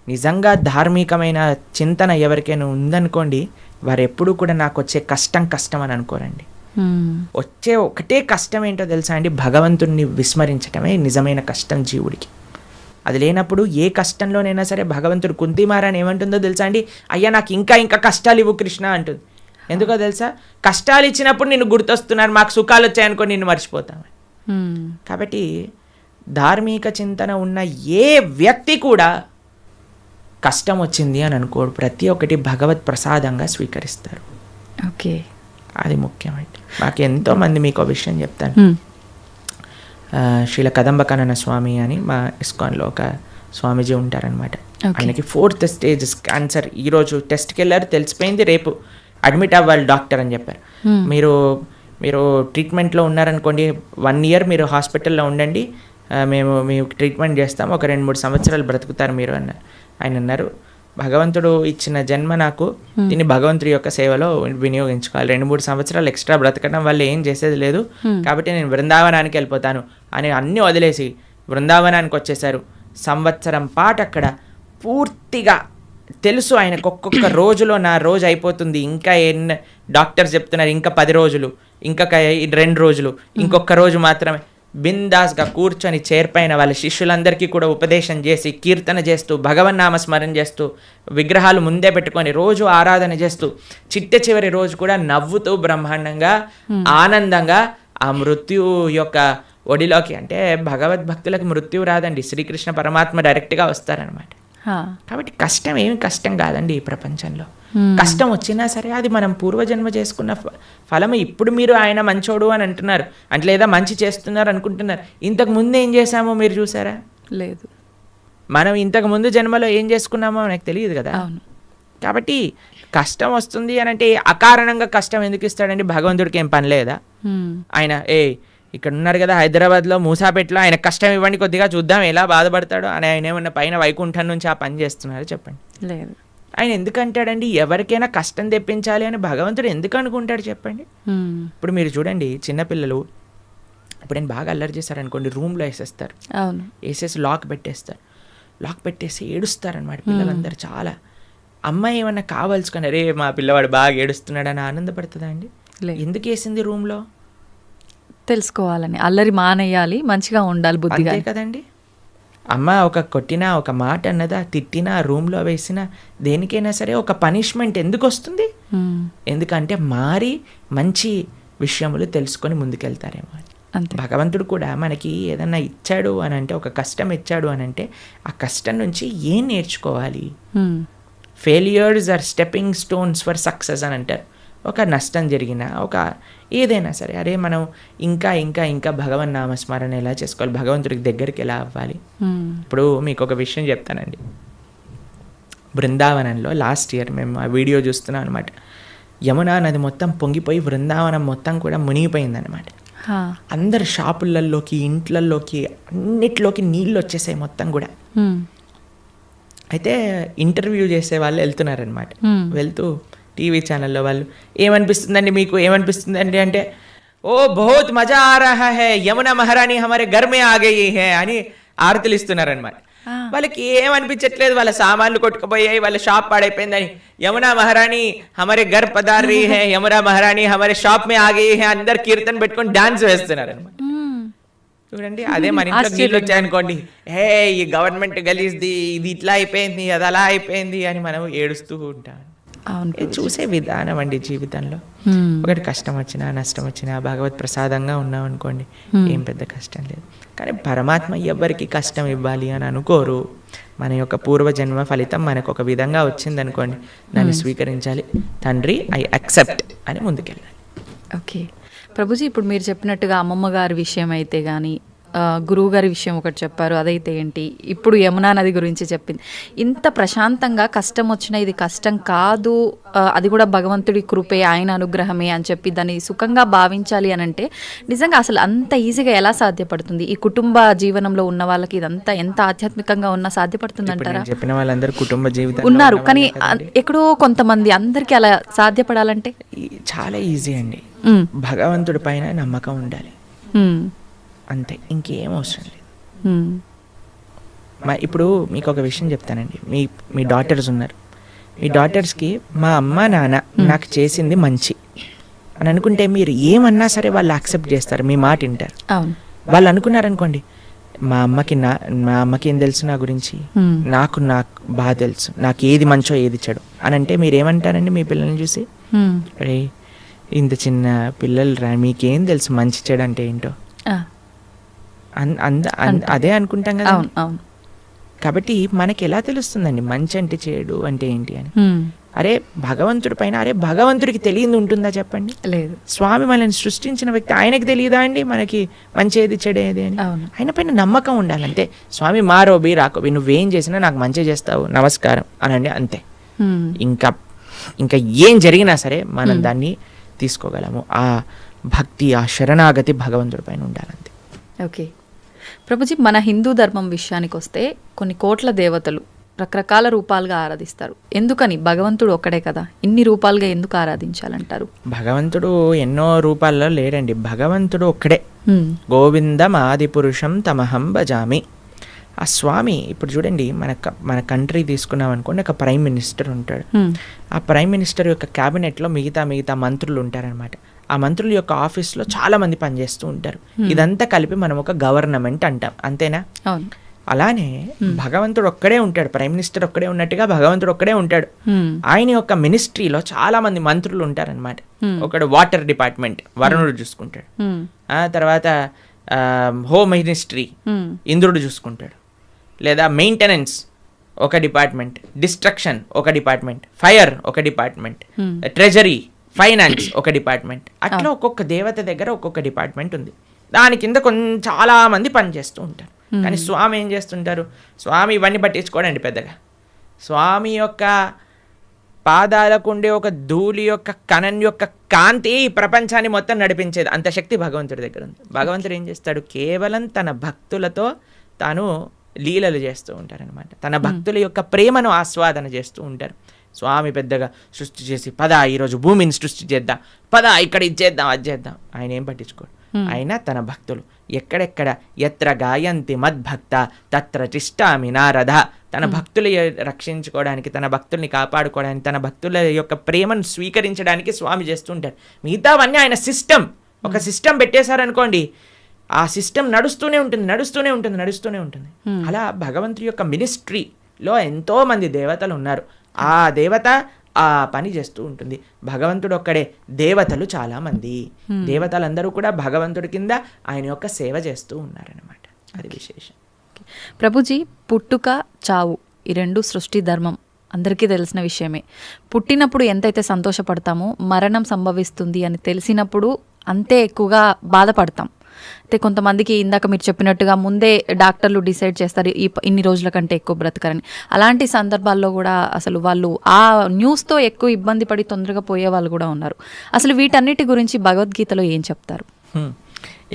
నిజంగా ధార్మికమైన చింతన ఎవరికైనా ఉందనుకోండి, వారు ఎప్పుడూ కూడా నాకు వచ్చే కష్టం అని అనుకోరండి. వచ్చే ఒకటే కష్టం ఏంటో తెలుసా అండి, భగవంతుణ్ణి విస్మరించటమే నిజమైన కష్టం జీవుడికి. అది లేనప్పుడు ఏ కష్టంలోనైనా సరే భగవంతుడు కుంతిమారాని ఏమంటుందో తెలుసా అండి, అయ్యా నాకు ఇంకా కష్టాలు ఇవ్వు కృష్ణ అంటుంది. ఎందుకో తెలుసా, కష్టాలు ఇచ్చినప్పుడు నిన్ను గుర్తొస్తున్నారు, మాకు సుఖాలు వచ్చాయనుకో నిన్ను మర్చిపోతాం. కాబట్టి ధార్మిక చింతన ఉన్న ఏ వ్యక్తి కూడా కష్టం వచ్చింది అని అనుకోడు, ప్రతి ఒక్కటి భగవత్ ప్రసాదంగా స్వీకరిస్తారు. ఓకే, అది ముఖ్యమండి. నాకు ఎంతోమంది మీకు విషయం చెప్తాను. శ్రీల కదంబకానన స్వామి అని మా ఇస్కాన్లో ఒక స్వామీజీ ఉంటారనమాట. ఆయనకి 4th స్టేజ్ క్యాన్సర్. ఈరోజు టెస్ట్కి వెళ్ళారు, తెలిసిపోయింది, రేపు అడ్మిట్ అవ్వాలి డాక్టర్ అని చెప్పారు. మీరు ట్రీట్మెంట్లో ఉన్నారనుకోండి, 1 year మీరు హాస్పిటల్లో ఉండండి, మేము మీకు ట్రీట్మెంట్ చేస్తాం, ఒక 2-3 సంవత్సరాలు బ్రతుకుతారు మీరు అన్నారు. ఆయన అన్నారు, భగవంతుడు ఇచ్చిన జన్మ నాకు, దీన్ని భగవంతుడి యొక్క సేవలో వినియోగించుకోవాలి, 2-3 సంవత్సరాలు ఎక్స్ట్రా బ్రతకడం వల్ల ఏం చేసేది లేదు, కాబట్టి నేను బృందావనానికి వెళ్ళిపోతాను అని అన్నీ వదిలేసి బృందావనానికి వచ్చేసారు. సంవత్సరం పాటు అక్కడ పూర్తిగా తెలుసు ఆయనకు, ఒక్కొక్క రోజులో నా రోజు అయిపోతుంది, ఇంకా డాక్టర్స్ చెప్తున్నారు ఇంకా 10 రోజులు, ఇంకా 2 రోజులు, ఇంకొక రోజు మాత్రమే. బిందాస్గా కూర్చొని చేర్పైన వాళ్ళ శిష్యులందరికీ కూడా ఉపదేశం చేసి, కీర్తన చేస్తూ, భగవన్నామ స్మరణ చేస్తూ, విగ్రహాలు ముందే పెట్టుకొని రోజు ఆరాధన చేస్తూ, చివరి రోజు కూడా నవ్వుతూ బ్రహ్మాండంగా ఆనందంగా ఆ మృత్యు యొక్క ఒడిలోకి, అంటే భగవద్భక్తులకు మృత్యు రాదండి, శ్రీకృష్ణ పరమాత్మ డైరెక్ట్గా వస్తారనమాట. కాబట్టి కష్టం ఏమి కష్టం కాదండి ఈ ప్రపంచంలో. కష్టం వచ్చినా సరే అది మనం పూర్వజన్మ చేసుకున్న ఫలము. ఇప్పుడు మీరు ఆయన మంచోడు అని అంటున్నారు అంటే, లేదా మంచి చేస్తున్నారు అనుకుంటున్నారు, ఇంతకు ముందు ఏం చేశామో మీరు చూసారా? లేదు. మనం ఇంతకు ముందు జన్మలో ఏం చేసుకున్నామో మనకు తెలియదు కదా. కాబట్టి కష్టం వస్తుంది అని అంటే అకారణంగా కష్టం ఎందుకు ఇస్తాడండి? భగవంతుడికి ఏం పని లేదా? ఆయన ఇక్కడ ఉన్నారు కదా హైదరాబాద్లో మూసాపేటలో, ఆయన కష్టం ఇవ్వండి కొద్దిగా చూద్దాం ఎలా బాధపడతాడో అని ఆయన ఏమన్నా పైన వైకుంఠం నుంచి ఆ పని చేస్తున్నారు చెప్పండి? లేదు. ఆయన ఎందుకు అంటాడండి ఎవరికైనా కష్టం తెప్పించాలి అని భగవంతుడు ఎందుకు అనుకుంటాడు చెప్పండి? ఇప్పుడు మీరు చూడండి, చిన్నపిల్లలు ఇప్పుడు నేను బాగా అల్లరి చేశారనుకోండి, రూమ్లో వేసేస్తారు, వేసేసి లాక్ పెట్టేసి ఏడుస్తారనమాట పిల్లలందరూ. చాలా అమ్మాయి ఏమన్నా కావాల్సుకొని, అరే మా పిల్లవాడు బాగా ఏడుస్తున్నాడు అని ఆనందపడుతుందా అండి? ఎందుకు వేసింది రూమ్లో? తెలుసుకోవాలని, అల్లరి మానేయాలి, మంచిగా ఉండాలి బుద్ధిగా కదండి. అమ్మ ఒక కొట్టినా, ఒక మాట అన్నదా, తిట్టినా, రూమ్లో వేసినా, దేనికైనా సరే ఒక పనిష్మెంట్ ఎందుకు వస్తుంది? ఎందుకంటే మారి మంచి విషయములు తెలుసుకొని ముందుకెళ్తారేమో. భగవంతుడు కూడా మనకి ఏదన్నా ఇచ్చాడు అని అంటే, ఒక కష్టం ఇచ్చాడు అని అంటే, ఆ కష్టం నుంచి ఏం నేర్చుకోవాలి? Failures are stepping stones for success అని అంటారు. ఒక నష్టం జరిగినా, ఒక ఏదైనా సరే, అరే మనం ఇంకా ఇంకా ఇంకా భగవన్ నామస్మరణ ఎలా చేసుకోవాలి, భగవంతుడికి దగ్గరికి ఎలా అవ్వాలి. ఇప్పుడు మీకు ఒక విషయం చెప్తానండి. బృందావనంలో లాస్ట్ ఇయర్ మేము ఆ వీడియో చూస్తున్నాం అనమాట. యమునా నది మొత్తం పొంగిపోయి బృందావనం మొత్తం కూడా మునిగిపోయిందనమాట. అందరు షాపులలోకి, ఇంట్లలోకి, అన్నిట్లోకి నీళ్ళు వచ్చేసాయి మొత్తం కూడా. అయితే ఇంటర్వ్యూ చేసే వాళ్ళు వెళ్తున్నారనమాట. వెళ్తూ టీవీ ఛానల్లో వాళ్ళు, ఏమనిపిస్తుందండి మీకు, ఏమనిపిస్తుందండి అంటే, ఓ బహుత్ మజా ఆ రహా హై, యమునా మహారాణి హమారే ఘర్ మే ఆ గయి హై అని ఆరతులు ఇస్తున్నారనమాట. వాళ్ళకి ఏమనిపించట్లేదు, వాళ్ళ సామాన్లు కొట్టుకుపోయాయి, వాళ్ళ షాప్ పాడైపోయిందని, యమునా మహారాణి హమారే ఘర్ పధార్ రహీ హై, యమునా మహారాణి హమారే షాప్ మే ఆ గయి హై, అందరు కీర్తన పెట్టుకొని డాన్స్ వేస్తున్నారు అనమాట. చూడండి, అదే మన ఇంట్లో నీళ్ళు వచ్చాయనుకోండి, ఈ గవర్నమెంట్ గలీజ్ది, ఇది ఇట్లా అయిపోయింది, అది అలా అయిపోయింది అని మనం ఏడుస్తూ ఉంటాం. చూసే విధానం అండి జీవితంలో. ఒకటి కష్టం వచ్చినా, నష్టం వచ్చినా భగవత్ ప్రసాదంగా ఉన్నాం అనుకోండి, ఏం పెద్ద కష్టం లేదు. కానీ పరమాత్మ ఎవరికి కష్టం ఇవ్వాలి అని అనుకోరు. మన యొక్క పూర్వజన్మ ఫలితం మనకు ఒక విధంగా వచ్చిందనుకోండి, దాన్ని స్వీకరించాలి. తండ్రి ఐ అక్సెప్ట్ అని ముందుకెళ్ళాలి. ఓకే ప్రభుజీ, ఇప్పుడు మీరు చెప్పినట్టుగా అమ్మమ్మ గారి విషయం అయితే కానీ, గురువు గారి విషయం ఒకటి చెప్పారు, అదైతే ఏంటి, ఇప్పుడు యమునా నది గురించి చెప్పింది. ఇంత ప్రశాంతంగా కష్టం వచ్చినా ఇది కష్టం కాదు, అది కూడా భగవంతుడి కృపే, ఆయన అనుగ్రహమే అని చెప్పి దాన్ని సుఖంగా భావించాలి అని అంటే నిజంగా అసలు అంత ఈజీగా ఎలా సాధ్యపడుతుంది? ఈ కుటుంబ జీవనంలో ఉన్న వాళ్ళకి ఇదంతా ఎంత ఆధ్యాత్మికంగా ఉన్నా సాధ్యపడుతుంది అంటారా? చెప్పిన వాళ్ళందరూ కుటుంబ జీవితం ఉన్నారు, కానీ ఎక్కడో కొంతమంది, అందరికీ అలా సాధ్యపడాలంటే చాలా ఈజీ అండి. భగవంతుడి పైన నమ్మకం ఉండాలి, అంతే, ఇంకేం అవసరం లేదు. ఇప్పుడు మీకు ఒక విషయం చెప్తానండి. మీ డాటర్స్ ఉన్నారు, మీ డాటర్స్కి మా అమ్మ నాన్న నాకు చేసింది మంచి అని అనుకుంటే మీరు ఏమన్నా సరే వాళ్ళు యాక్సెప్ట్ చేస్తారు, మీ మాట వింటారు. వాళ్ళు అనుకున్నారనుకోండి, మా అమ్మకి ఏం తెలుసు నా గురించి, నాకు బాగా తెలుసు, నాకు ఏది మంచో ఏది చెడు అని అంటే మీరు ఏమంటారండి మీ పిల్లల్ని చూసి? అరే ఇంత చిన్న పిల్లలు రా, మీకేం తెలుసు మంచి చెడు అంటే ఏంటో, అదే అనుకుంటాం కదా. కాబట్టి మనకి ఎలా తెలుస్తుందండి మంచి అంటే చెడు అంటే ఏంటి అని? అరే భగవంతుడి పైన, అరే భగవంతుడికి తెలియదు ఉంటుందా చెప్పండి? లేదు. స్వామి మనల్ని సృష్టించిన వ్యక్తి, ఆయనకి తెలియదా అండి మనకి మంచి ఏది చెడేది అని? ఆయన పైన నమ్మకం ఉండాలంటే, స్వామి మారోబి రాకోబి, నువ్వేం చేసినా నాకు మంచి చేస్తావు, నమస్కారం అనండి, అంతే. ఇంకా ఏం జరిగినా సరే మనం దాన్ని తీసుకోగలము. ఆ భక్తి, ఆ శరణాగతి భగవంతుడి పైన ఉండాలంతే. ఓకే ప్రభుజీ, మన హిందూ ధర్మం విషయానికి వస్తే కొన్ని కోట్ల దేవతలు రకరకాల రూపాలుగా ఆరాధిస్తారు. ఎందుకని? భగవంతుడు ఒక్కడే కదా, ఇన్ని రూపాలుగా ఎందుకు ఆరాధించాలంటారు? భగవంతుడు ఎన్నో రూపాల్లో లేడండి, భగవంతుడు ఒక్కడే. గోవిందం ఆది పురుషం తమహం భజామి. ఆ స్వామి ఇప్పుడు చూడండి, మన కంట్రీ తీసుకున్నాం అనుకోండి, ఒక ప్రైమ్ మినిస్టర్ ఉంటాడు. ఆ ప్రైమ్ మినిస్టర్ యొక్క క్యాబినెట్లో మిగతా మంత్రులు ఉంటారనమాట. ఆ మంత్రుల యొక్క ఆఫీస్లో చాలా మంది పనిచేస్తూ ఉంటారు. ఇదంతా కలిపి మనం ఒక గవర్నమెంట్ అంటాం, అంతేనా? అలానే భగవంతుడు ఒక్కడే ఉంటాడు, ప్రైమ్ మినిస్టర్ ఒక్కడే ఉన్నట్టుగా భగవంతుడు ఒక్కడే ఉంటాడు. ఆయన యొక్క మినిస్ట్రీలో చాలా మంది మంత్రులు ఉంటారనమాట. ఒకడు వాటర్ డిపార్ట్మెంట్, వరుణుడు చూసుకుంటాడు. తర్వాత హోమ్ మినిస్ట్రీ ఇంద్రుడు చూసుకుంటాడు. లేదా మెయింటెనెన్స్ ఒక డిపార్ట్మెంట్, డిస్ట్రక్షన్ ఒక డిపార్ట్మెంట్, ఫైర్ ఒక డిపార్ట్మెంట్, ట్రెజరీ, ఫైనాన్స్ ఒక డిపార్ట్మెంట్. అట్లా ఒక్కొక్క దేవత దగ్గర ఒక్కొక్క డిపార్ట్మెంట్ ఉంది. దాని కింద చాలా మంది పనిచేస్తూ ఉంటారు. కానీ స్వామి ఏం చేస్తుంటారు? స్వామి ఇవన్నీ పట్టించుకోడండి పెద్దగా. స్వామి యొక్క పాదాలకు ఉండే ఒక ధూళి యొక్క కణం యొక్క కాంతి ప్రపంచాన్ని మొత్తం నడిపించేది, అంత శక్తి భగవంతుడి దగ్గర ఉంది. భగవంతుడు ఏం చేస్తాడు? కేవలం తన భక్తులతో తాను లీలలు చేస్తూ ఉంటారనమాట. తన భక్తుల యొక్క ప్రేమను ఆస్వాదన చేస్తూ ఉంటారు. స్వామి పెద్దగా సృష్టి చేసి, పద ఈరోజు భూమిని సృష్టి చేద్దాం, పద ఇక్కడ ఇది చేద్దాం, అది చేద్దాం, ఆయన ఏం పట్టించుకోడు. ఆయన తన భక్తులు ఎక్కడెక్కడ ఎత్ర గాయంతి మద్భక్త తత్ర తిష్టామి నారద, తన భక్తులు రక్షించుకోవడానికి, తన భక్తుల్ని కాపాడుకోవడానికి, తన భక్తుల యొక్క ప్రేమను స్వీకరించడానికి స్వామి చేస్తుంటారు. మిగతావన్నీ ఆయన సిస్టమ్, ఒక సిస్టమ్ పెట్టేశారనుకోండి, ఆ సిస్టమ్ నడుస్తూనే ఉంటుంది. అలా భగవంతుడి యొక్క మినిస్ట్రీలో ఎంతో మంది దేవతలు ఉన్నారు. ఆ దేవత ఆ పని చేస్తూ ఉంటుంది. భగవంతుడు ఒక్కడే, దేవతలు చాలా మంది. దేవతలందరూ కూడా భగవంతుడి కింద ఆయన యొక్క సేవ చేస్తూ ఉన్నారనమాట. అది విశేషం. ప్రభుజీ, పుట్టుక చావు ఈ రెండు సృష్టి ధర్మం అందరికీ తెలిసిన విషయమే. పుట్టినప్పుడు ఎంతైతే సంతోషపడతామో, మరణం సంభవిస్తుంది అని తెలిసినప్పుడు అంతే ఎక్కువగా బాధపడతాం. అయితే కొంతమందికి ఇందాక మీరు చెప్పినట్టుగా ముందే డాక్టర్లు డిసైడ్ చేస్తారు ఇన్ని రోజుల కంటే ఎక్కువ బ్రతకరని. అలాంటి సందర్భాల్లో కూడా అసలు వాళ్ళు ఆ న్యూస్తో ఎక్కువ ఇబ్బంది పడి తొందరగా పోయే వాళ్ళు కూడా ఉన్నారు. అసలు వీటన్నిటి గురించి భగవద్గీతలో ఏం చెప్తారు?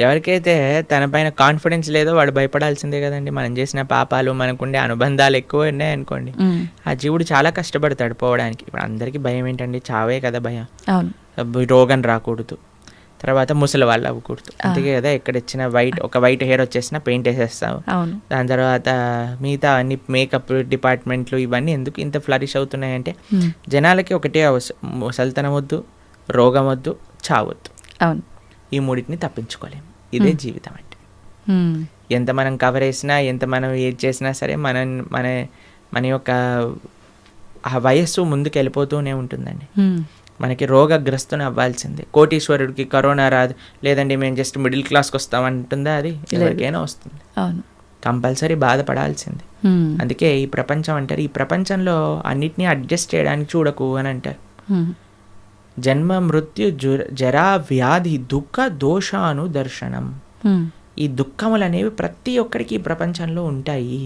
ఎవరికైతే తన పైన కాన్ఫిడెన్స్ లేదో వాడు భయపడాల్సిందే కదండి. మనం చేసిన పాపాలు, మనకుండే అనుబంధాలు ఎక్కువ ఉన్నాయనుకోండి, ఆ జీవుడు చాలా కష్టపడతాడు పోవడానికి. ఇప్పుడు అందరికీ భయం ఏంటండి? చావే కదా భయం. రోగం రాకూడదు, తర్వాత ముసలి వాళ్ళు అవ్వకూడదు, అందుకే కదా ఎక్కడొచ్చిన వైట్ హెయిర్ వచ్చేసిన పెయింట్ వేసేస్తాం. దాని తర్వాత మిగతా అన్ని మేకప్ డిపార్ట్మెంట్లు ఇవన్నీ ఎందుకు ఇంత ఫ్లరిష్ అవుతున్నాయంటే జనాలకి ఒకటే ముసలితనం వద్దు, రోగం వద్దు, చావద్దు. ఈ మూడింటిని తప్పించుకోలేము. ఇదే జీవితం అంటే. ఎంత మనం కవర్ వేసినా, ఎంత మనం ఏది చేసినా సరే మన యొక్క ఆ వయస్సు ముందుకు వెళ్ళిపోతూనే ఉంటుందండి. మనకి రోగగ్రస్తుని అవ్వాల్సిందే. కోటీశ్వరుడికి కరోనా రాదు, లేదండి మేము జస్ట్ మిడిల్ క్లాస్కి వస్తామంటుందా? అది ఎవరికైనా వస్తుంది. కంపల్సరీ బాధపడాల్సిందే. అందుకే ఈ ప్రపంచం అంటారు, ఈ ప్రపంచంలో అన్నిటినీ అడ్జస్ట్ చేయడానికి చూడకు అని అంటారు. జన్మ మృత్యు జరా వ్యాధి దుఃఖ దోషాను దర్శనం. ఈ దుఃఖములు అనేవి ప్రతి ఒక్కరికి ఈ ప్రపంచంలో ఉంటాయి.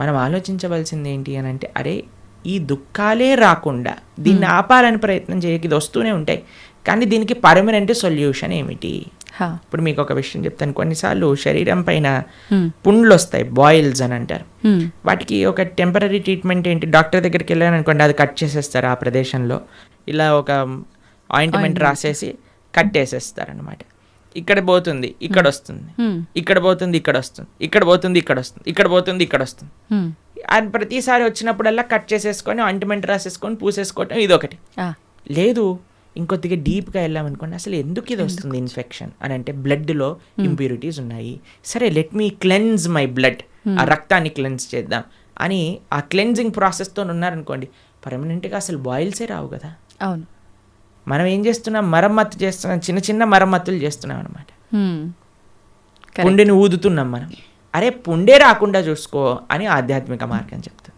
మనం ఆలోచించవలసింది ఏంటి అని అంటే, అరే ఈ దుఃఖాలే రాకుండా దీన్ని ఆపాలని ప్రయత్నం చేయక ఇది వస్తూనే ఉంటాయి, కానీ దీనికి పర్మనెంట్ సొల్యూషన్ ఏమిటి? ఇప్పుడు మీకు ఒక విషయం చెప్తాను. కొన్నిసార్లు శరీరం పైన పుండ్లు వస్తాయి, బాయిల్స్ అని అంటారు. వాటికి ఒక టెంపరీ ట్రీట్మెంట్ ఏంటి, డాక్టర్ దగ్గరికి వెళ్ళాను అనుకోండి, అది కట్ చేసేస్తారు ఆ ప్రదేశంలో, ఇలా ఒక ఆయింట్మెంట్ రాసేసి కట్టేసేస్తారు అనమాట. ఇక్కడ పోతుంది ఇక్కడ వస్తుంది, ఇక్కడ పోతుంది ఇక్కడ వస్తుంది, ఇక్కడ పోతుంది ఇక్కడ వస్తుంది, ఇక్కడ పోతుంది ఇక్కడ వస్తుంది. అది ప్రతిసారి వచ్చినప్పుడల్లా కట్ చేసేసుకొని ఆయింట్మెంట్ రాసేసుకొని పూసేసుకోవటం ఇదొకటి. లేదు ఇంకొద్దిగా డీప్గా వెళ్ళామనుకోండి, అసలు ఎందుకు ఇది వస్తుంది ఇన్ఫెక్షన్ అని అంటే బ్లడ్లో ఇంప్యూరిటీస్ ఉన్నాయి, సరే let me cleanse my blood, ఆ రక్తాన్ని క్లెన్స్ చేద్దాం అని ఆ క్లెన్జింగ్ ప్రాసెస్తో ఉన్నారనుకోండి, పర్మనెంట్గా అసలు బాయిల్సే రావు కదా. అవును, మనం ఏం చేస్తున్నాం, మరమ్మత్తు చేస్తున్నాం, చిన్న చిన్న మరమ్మతులు చేస్తున్నాం అనమాట. పుండిని ఊదుతున్నాం మనం, అరే పుండే రాకుండా చూసుకో అని ఆధ్యాత్మిక మార్గం చెప్తుంది.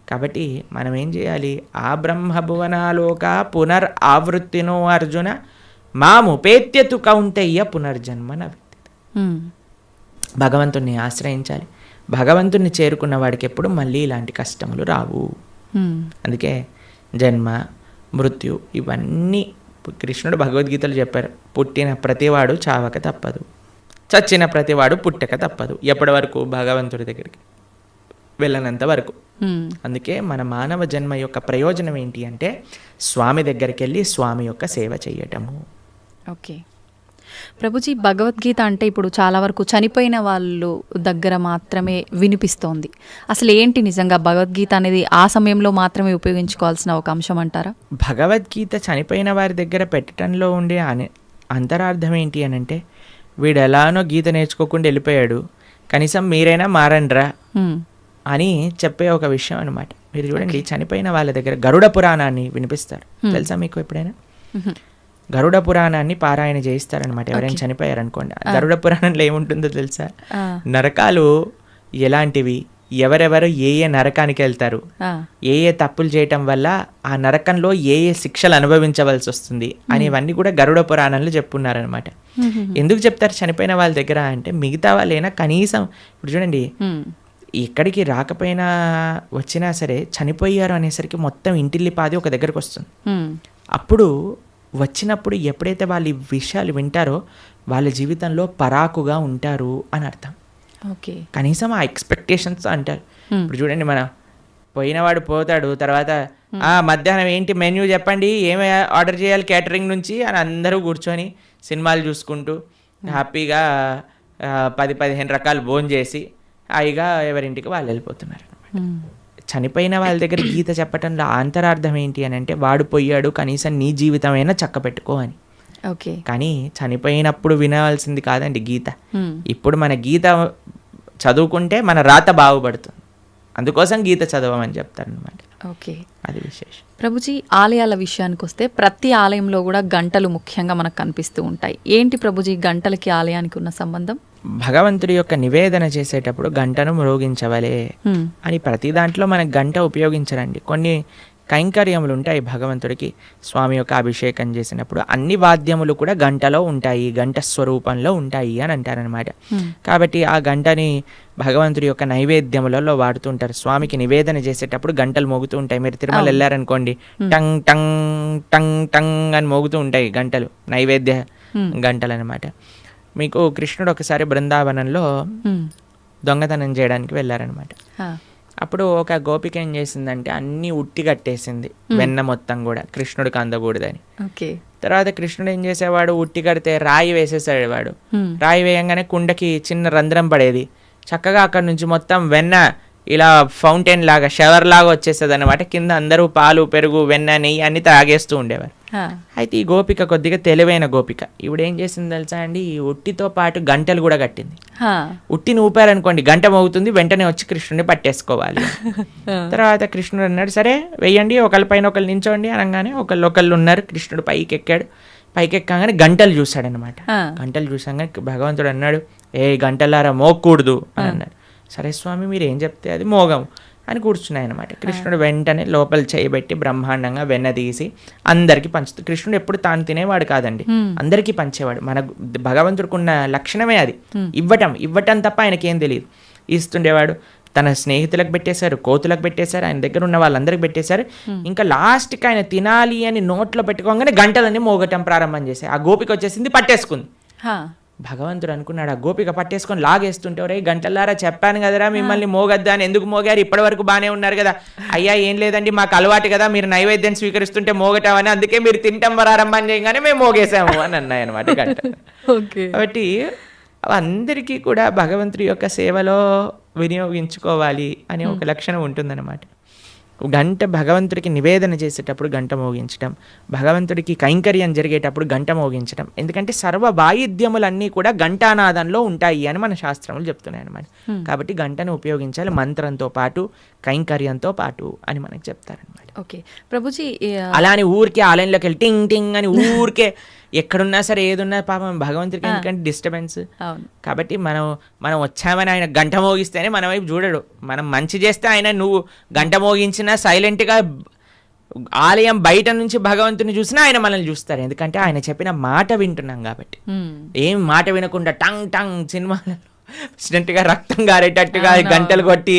కాబట్టి మనం ఏం చేయాలి, ఆ బ్రహ్మభువనాలోక పునర్ ఆవృత్తినో అర్జున మాముపేత్యతు కౌంతయ్య పునర్జన్మన. భగవంతుణ్ణి ఆశ్రయించాలి, భగవంతుణ్ణి చేరుకున్న వాడికి ఎప్పుడు మళ్ళీ ఇలాంటి కష్టములు రావు. అందుకే జన్మ మృత్యు ఇవన్నీ కృష్ణుడు భగవద్గీతలు చెప్పారు. పుట్టిన ప్రతివాడు చావక తప్పదు, చచ్చిన ప్రతివాడు పుట్టక తప్పదు. ఎప్పటి వరకు? భగవంతుడి దగ్గరికి వెళ్ళనంత వరకు. అందుకే మన మానవ జన్మ యొక్క ప్రయోజనం ఏంటి అంటే స్వామి దగ్గరికి వెళ్ళి స్వామి యొక్క సేవ చేయటము. ఓకే ప్రభుజీ, భగవద్గీత అంటే ఇప్పుడు చాలా వరకు చనిపోయిన వాళ్ళు దగ్గర మాత్రమే వినిపిస్తోంది. అసలు ఏంటి నిజంగా భగవద్గీత అనేది ఆ సమయంలో మాత్రమే ఉపయోగించుకోవాల్సిన ఒక అంశం అంటారా? భగవద్గీత చనిపోయిన వారి దగ్గర పెట్టడంలో ఉండే అంతరార్థం ఏంటి అని అంటే, వీడు ఎలానో గీత నేర్చుకోకుండా వెళ్ళిపోయాడు, కనీసం మీరైనా మారండ్రా అని చెప్పే ఒక విషయం అనమాట. మీరు చూడండి, చనిపోయిన వాళ్ళ దగ్గర గరుడ పురాణాన్ని వినిపిస్తారు, తెలుసా మీకు ఎప్పుడైనా? గరుడ పురాణాన్ని పారాయణ చేయిస్తారనమాట ఎవరైనా చనిపోయారనుకోండి. గరుడ పురాణంలో ఏముంటుందో తెలుసా? నరకాలు ఎలాంటివి, ఎవరెవరు ఏ ఏ నరకానికి వెళ్తారు, ఏ ఏ తప్పులు చేయటం వల్ల ఆ నరకంలో ఏ ఏ శిక్షలు అనుభవించవలసి వస్తుంది అనేవన్నీ కూడా గరుడ పురాణంలో చెప్పున్నారనమాట. ఎందుకు చెప్తారు చనిపోయిన వాళ్ళ దగ్గర అంటే, మిగతా వాళ్ళైనా కనీసం ఇప్పుడు చూడండి, ఎక్కడికి రాకపోయినా వచ్చినా సరే చనిపోయారు అనేసరికి మొత్తం ఇంటిల్లిపాది ఒక దగ్గరకు వస్తుంది. అప్పుడు వచ్చినప్పుడు ఎప్పుడైతే వాళ్ళు ఈ విషయాలు వింటారో వాళ్ళ జీవితంలో పరాకుగా ఉంటారు అని అర్థం. ఓకే, కనీసం ఆ ఎక్స్పెక్టేషన్స్ అంటారు. ఇప్పుడు చూడండి, మన పోయినవాడు పోతాడు, తర్వాత మధ్యాహ్నం ఏంటి మెన్యూ చెప్పండి, ఏమి ఆర్డర్ చేయాలి క్యాటరింగ్ నుంచి అని అందరూ కూర్చొని సినిమాలు చూసుకుంటూ హ్యాపీగా 10-15 రకాలు భోజనం చేసి హాయిగా ఎవరింటికి వాళ్ళు వెళ్ళిపోతున్నారు. చనిపోయిన వాళ్ళ దగ్గర గీత చెప్పటంలో అంతరార్థం ఏంటి అని అంటే, వాడు పోయాడు, కనీసం నీ జీవితమైనా చక్క పెట్టుకో అని. ఓకే, కానీ చనిపోయినప్పుడు వినవలసింది కాదండి గీత. ఇప్పుడు మన గీత చదువుకుంటే మన రాత బాగుపడుతుంది, అందుకోసం గీత చదవమని చెప్తారనమాట. ఓకే, అది విశేషం. ప్రభుజీ, ఆలయాల విషయానికి వస్తే ప్రతి ఆలయంలో కూడా గంటలు ముఖ్యంగా మనకు కనిపిస్తూ ఉంటాయి. ఏంటి ప్రభుజీ గంటలకి ఆలయానికి ఉన్న సంబంధం? భగవంతుడి యొక్క నివేదన చేసేటప్పుడు గంటను మ్రోగించవలే అని ప్రతి దాంట్లో మనకు గంట ఉపయోగించరండి. కొన్ని కైంకర్యములు ఉంటాయి భగవంతుడికి, స్వామి యొక్క అభిషేకం చేసినప్పుడు అన్ని వాద్యములు కూడా గంటలో ఉంటాయి, గంట స్వరూపంలో ఉంటాయి అని అంటారనమాట. కాబట్టి ఆ గంటని భగవంతుడి యొక్క నైవేద్యములలో వాడుతుంటారు. స్వామికి నివేదన చేసేటప్పుడు గంటలు మోగుతూ ఉంటాయి. మీరు తిరుమల వెళ్ళారనుకోండి, టంగ్ టంగ్ టంగ్ టంగ్ అని మోగుతూ ఉంటాయి గంటలు, నైవేద్య గంటలు అనమాట. మీకు కృష్ణుడు ఒకసారి బృందావనంలో దొంగతనం చేయడానికి వెళ్ళారనమాట. అప్పుడు ఒక గోపిక ఏం చేసిందంటే అన్ని ఉట్టి కట్టేసింది, వెన్న మొత్తం కూడా కృష్ణుడికి అందకూడదని. తర్వాత కృష్ణుడు ఏం చేసేవాడు, ఉట్టి కడితే రాయి వేసేసాడు వాడు. రాయి వేయంగానే కుండకి చిన్న రంధ్రం పడేది, చక్కగా అక్కడ నుంచి మొత్తం వెన్న ఇలా ఫౌంటైన్ లాగా షవర్ లాగా వచ్చేస్తుంది అనమాట. కింద అందరూ పాలు పెరుగు వెన్న నెయ్యి అన్ని తాగేస్తూ ఉండేవారు. అయితే ఈ గోపిక కొద్దిగా తెలివైన గోపిక, ఇప్పుడు ఏం చేసింది తెలుసా అండి, ఈ ఉట్టితో పాటు గంటలు కూడా కట్టింది. ఉట్టిని ఊపారనుకోండి గంట మోగుతుంది, వెంటనే వచ్చి కృష్ణుడిని పట్టేసుకోవాలి. తర్వాత కృష్ణుడు అన్నాడు, సరే వెయ్యండి, ఒకళ్ళ పైన ఒకళ్ళు నించోండి అనగానే ఒకళ్ళు ఉన్నారు. కృష్ణుడు పైకి ఎక్కాడు, పైకి ఎక్కగానే గంటలు చూశాడనమాట. గంటలు చూసాగానే భగవంతుడు అన్నాడు, ఏ గంటలారా మోగకూడదు అని అన్నాడు. సరే స్వామి మీరు ఏం చెప్తే అది మోగం అని కూర్చున్నాయి అనమాట. కృష్ణుడు వెంటనే లోపల చేయబెట్టి బ్రహ్మాండంగా వెన్న తీసి అందరికీ పంచుతాడు. కృష్ణుడు ఎప్పుడు తాను తినేవాడు కాదండి, అందరికీ పంచేవాడు. మన భగవంతుడికి ఉన్న లక్షణమే అది, ఇవ్వటం తప్ప ఆయనకేం తెలియదు. ఇస్తుండేవాడు. తన స్నేహితులకు పెట్టేశారు, కోతులకు పెట్టేశారు, ఆయన దగ్గర ఉన్న వాళ్ళందరికి పెట్టేశారు. ఇంకా లాస్ట్కి ఆయన తినాలి అని నోట్లో పెట్టుకోగానే గంటలన్నీ మోగటం ప్రారంభం చేశాయి. ఆ గోపిక వచ్చేసింది, పట్టేసుకుంది. భగవంతుడు అనుకున్నాడు, ఆ గోపిక పట్టేసుకొని లాగేస్తుంటే, ఒరే గంటలారా చెప్పాను కదరా మిమ్మల్ని మోగద్దా అని, ఎందుకు మోగారు, ఇప్పటి వరకు బాగానే ఉన్నారు కదా. అయ్యా ఏం లేదండి మాకు అలవాటు కదా, మీరు నైవేద్యం స్వీకరిస్తుంటే మోగటామని, అందుకే మీరు తింటాం ప్రారంభం చేయగానే మేము మోగేసాము అని అన్నాయి అనమాట గంట. కాబట్టి అందరికీ కూడా భగవంతుడి యొక్క సేవలో వినియోగించుకోవాలి అనే ఒక లక్షణం ఉంటుందన్నమాట. గంట భగవంతుడికి నివేదన చేసేటప్పుడు గంట మోగించడం, భగవంతుడికి కైంకర్యం జరిగేటప్పుడు గంట మోగించడం. ఎందుకంటే సర్వ వాయిద్యములన్నీ కూడా ఘంటానాదంలో ఉంటాయి అని మన శాస్త్రములు చెప్తున్నాయి అన్నమాట. కాబట్టి గంటను ఉపయోగించాలి మంత్రంతో పాటు, కైంకర్యంతో పాటు అని మనకు చెప్తారనమాట. ఓకే ప్రభుజీ, అలా అని ఊరికే ఆలయంలోకి వెళ్ళి టింగ్ టింగ్ అని ఊరికే ఎక్కడున్నా సరే ఏదున్నా పాపం భగవంతుడికి ఎందుకంటే డిస్టర్బెన్స్. కాబట్టి మనం వచ్చామని ఆయన గంట మోగిస్తేనే మన వైపు చూడడు. మనం మంచి చేస్తే ఆయన నువ్వు గంట మోగించినా సైలెంట్గా ఆలయం బయట నుంచి భగవంతుని చూసినా ఆయన మనల్ని చూస్తారు. ఎందుకంటే ఆయన చెప్పిన మాట వింటున్నాం కాబట్టి. ఏం మాట వినకుండా టంగ్ టంగ్ సినిమాలలో గా రక్తం గారేటట్టుగా గంటలు కొట్టి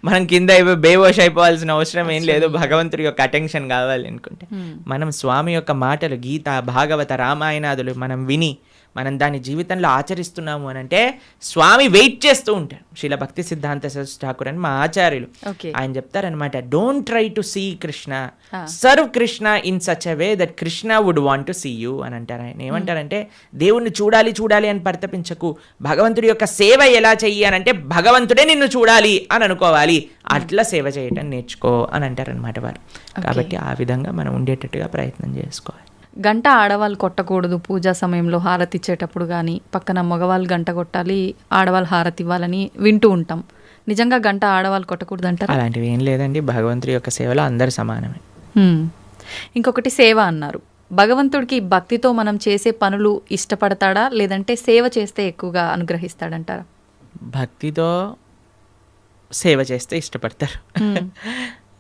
మనం కింద బేవోష్ అయిపోవాల్సిన అవసరం ఏం లేదు. భగవంతుడి యొక్క అటెన్షన్ కావాలి అనుకుంటే మనం స్వామి యొక్క మాటలు, గీత, భాగవత, రామాయణాదులు మనం విని మనం దాని జీవితంలో ఆచరిస్తున్నాము అని అంటే స్వామి వెయిట్ చేస్తూ ఉంటారు. శ్రీల భక్తి సిద్ధాంత సరస్వతి ఠాకూర్ అని మా ఆచార్యులు ఆయన చెప్తారనమాట, don't try to see Krishna, serve Krishna in such a way that Krishna would want to see you అని అంటారు. ఆయన ఏమంటారంటే దేవుణ్ణి చూడాలి చూడాలి అని పరితపించకు, భగవంతుడి యొక్క సేవ ఎలా చెయ్యి అని అంటే భగవంతుడే నిన్ను చూడాలి అని అనుకోవాలి, అట్లా సేవ చేయటం నేర్చుకో అని అంటారనమాట వారు. కాబట్టి ఆ విధంగా మనం ఉండేటట్టుగా ప్రయత్నం చేసుకోవాలి. గంట ఆడవాళ్ళు కొట్టకూడదు పూజా సమయంలో హారతి ఇచ్చేటప్పుడు, కానీ పక్కన మగవాళ్ళు గంట కొట్టాలి, ఆడవాళ్ళు హారతి ఇవ్వాలని వింటూ ఉంటాం. నిజంగా గంట ఆడవాళ్ళు కొట్టకూడదు అంటారు? అలాంటివి ఏం లేదండి, భగవంతుడి యొక్క సేవలో అందరు సమానమే. ఇంకొకటి సేవ అన్నారు. భగవంతుడికి భక్తితో మనం చేసే పనులు ఇష్టపడతాడా, లేదంటే సేవ చేస్తే ఎక్కువగా అనుగ్రహిస్తాడంటారా? భక్తితో సేవ చేస్తే ఇష్టపడతారు.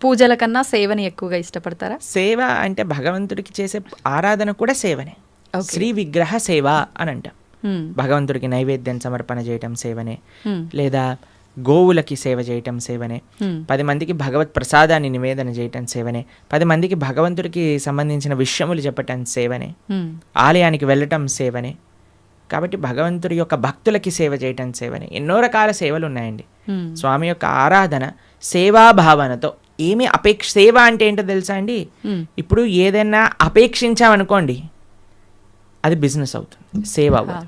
పూజల కన్నా సేవని ఎక్కువగా ఇష్టపడతారా? సేవ అంటే భగవంతుడికి చేసే ఆరాధన కూడా సేవనే. శ్రీ విగ్రహ సేవ అని అంటాం. భగవంతుడికి నైవేద్యం సమర్పణ చేయటం సేవనే, లేదా గోవులకి సేవ చేయటం సేవనే, 10 మందికి భగవత్ ప్రసాదాన్ని నివేదన చేయటం సేవనే, 10 మందికి భగవంతుడికి సంబంధించిన విషయములు చెప్పటం సేవనే, ఆలయానికి వెళ్ళటం సేవనే. కాబట్టి భగవంతుడి యొక్క భక్తులకి సేవ చేయటం సేవనే. ఎన్నో రకాల సేవలు ఉన్నాయండి. స్వామి యొక్క ఆరాధన సేవాభావనతో ఏమి సేవ అంటే ఏంటో తెలుసా అండి? ఇప్పుడు ఏదైనా అపేక్షించామనుకోండి అది బిజినెస్ అవుతుంది, సేవ అవ్వదు.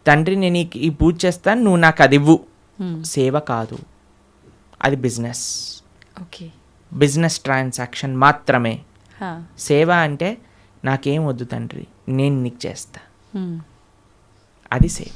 తండ్రి నేను ఈ పూజ చేస్తాను, నువ్వు నాకు అది ఇవ్వు, సేవ కాదు, అది బిజినెస్. బిజినెస్ ట్రాన్సాక్షన్ మాత్రమే. సేవ అంటే నాకేం వద్దు తండ్రి, నేను నీకు చేస్తా, అది సేవ.